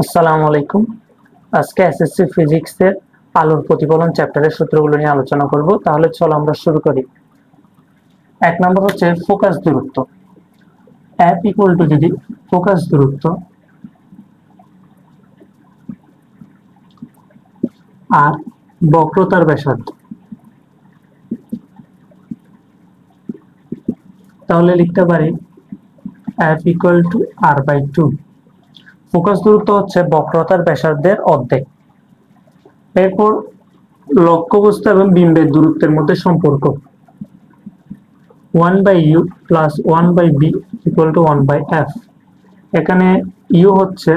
আসসালামু আলাইকুম। আজকে এসএসসি ফিজিক্সের আলোর প্রতিফলন চ্যাপ্টারের সূত্রগুলো নিয়ে আলোচনা করব। তাহলে চলো আমরা শুরু করি। এক নম্বর হচ্ছে ফোকাস দূরত্ব। F ইকুয়াল টু যদি ফোকাস দূরত্ব আর বক্রতার ব্যাসার্ধ, তাহলে লিখতে পারি F equal to r/2। Focus দূরত্ব হচ্ছে বক্রতার ব্যাসার্ধের অর্ধেক। এরপর লক্ষ্যবস্তু এবং বিম্বের দূরত্বের মধ্যে সম্পর্ক 1/u plus 1/b equal to 1/f। এখানে u হচ্ছে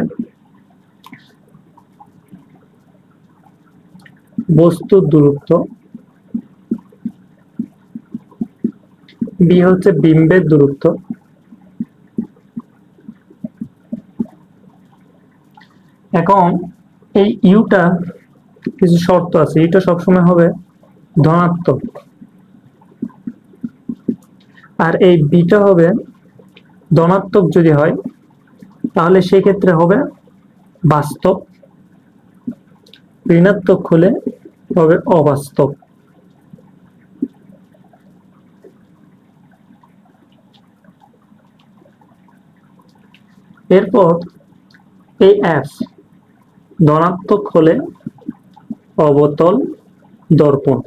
বস্তুর দূরত্ব, b হচ্ছে বিম্বের দূরত্ব। এখন এই ইউটা কিছু শর্ত আছে, এটা সবসময় হবে ধনাত্মক আর এই বিটা হবে ধনাত্মক। যদি হয় তাহলে সেক্ষেত্রে হবে বাস্তব, ঋণাত্মক হলে হবে অবাস্তব। এরপর এই এফ ধনাত্মক হলে অবতল দর্পণ,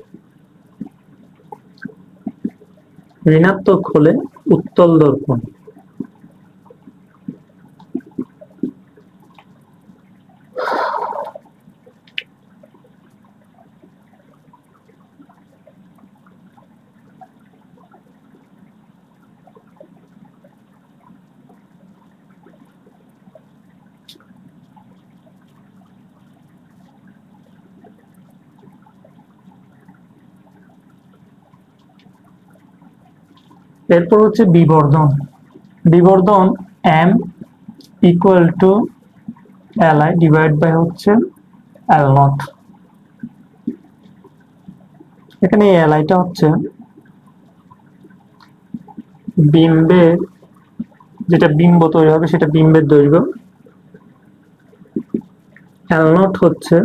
ঋণাত্মক হলে উত্তল দর্পণ। এরপর হচ্ছে বিবর্ধন। বিবর্ধন m equal to li divide by হচ্ছে l0। এখানে liটা হচ্ছে বিম্বের, যেটা বিম্ব তৈরি হবে সেটা বিম্বের দৈর্ঘ্য, l0 হচ্ছে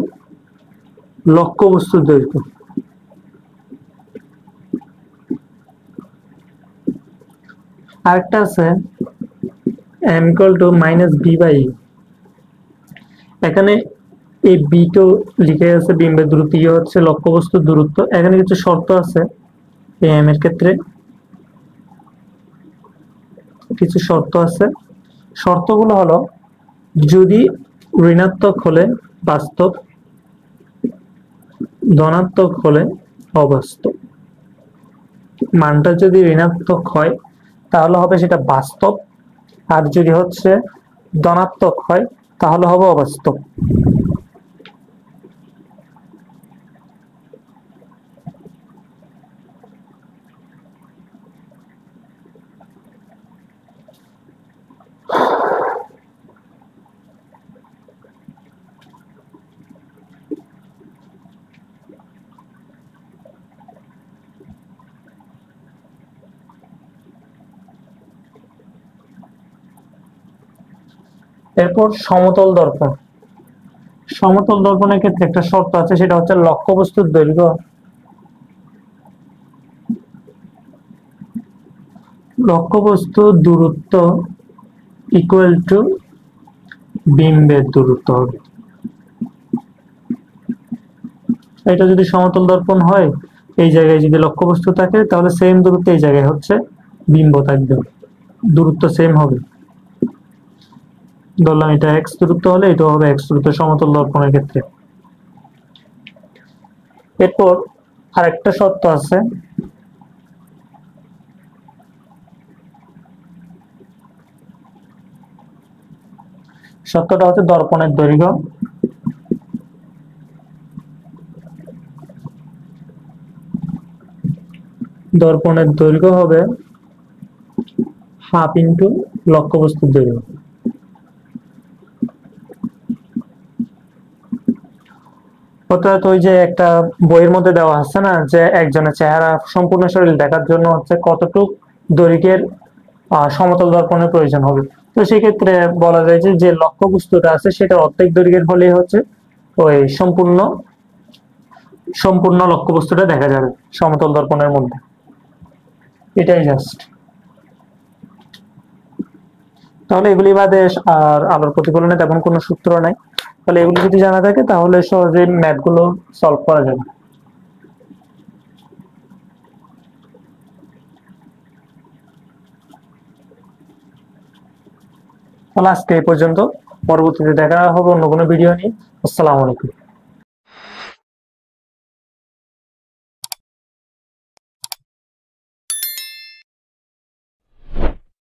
লক্ষ্যবস্তুর দৈর্ঘ্য। আরেকটা আছে m equal two minus b/e। এখানে এই বি তো লিখে আছে বিম্বের দূরত্ব, ইয়ে হচ্ছে লক্ষ্যবস্তুর দূরত্ব। এখানে কিছু শর্ত আছে এই m এর ক্ষেত্রে, কিছু শর্ত আছে। শর্তগুলো হলো যদি ঋণাত্মক হলে বাস্তব, ধনাত্মক হলে অবাস্তব। মানটা যদি ঋণাত্মক হয় তাহলে হবে সেটা বাস্তব, আর যদি হচ্ছে ধনাত্মক হয় তাহলে হবে অবাস্তব। এরপর সমতল দর্পণ। সমতল দর্পণের ক্ষেত্রে একটা শর্ত আছে, সেটা হচ্ছে লক্ষ্যবস্তুর দৈর্ঘ্য লক্ষ্যবস্তুর দূরত্ব ইকুয়াল টু বিম্বের দূরত্ব হবে। এটা যদি সমতল দর্পণ হয়, এই জায়গায় যদি লক্ষ্যবস্তু থাকে তাহলে সেম দূরত্ব এই জায়গায় হচ্ছে বিম্ব থাকবে, দূরত্ব সেম হবে। ধরলাম এটা এক্স দূরত্ব হলে এটা হবে এক্স দূরত্ব সমতল দর্পণের ক্ষেত্রে। এরপর আরেকটা শর্ত আছে, শর্তটা হচ্ছে দর্পণের দৈর্ঘ্য হবে হাফ ইন্টু লক্ষ্যবস্তুর দৈর্ঘ্য। অর্থাৎ ওই যে একটা বইয়ের মধ্যে দেওয়া আছে না, যে একজনের চেহারা সম্পূর্ণ শরীর দেখার জন্য হচ্ছে কতটুক দৈর্ঘ্যের সমতল দর্পণের প্রয়োজন হবে, তো তো সেক্ষেত্রে বলা যায় যে যে লক্ষ্যবস্তুটা আছে সেটা অর্ধেক দৈর্ঘ্যের হলে হচ্ছে ওই সম্পূর্ণ সম্পূর্ণ লক্ষ্যবস্তুটা দেখা যাবে সমতল দর্পণের মধ্যে। এটাই জাস্ট। তাহলে এগুলি বাদে আর আলোর প্রতিফলনে তেমন কোনো সূত্র নাই। তাহলে এগুলো যদি জানা থাকে তাহলে সহজে ম্যাথ গুলো সলভ করা যাবে। তাহলে আজকে এই পর্যন্ত, পরবর্তীতে দেখা হবে অন্য কোনো ভিডিও নিয়ে। আসসালামু আলাইকুম।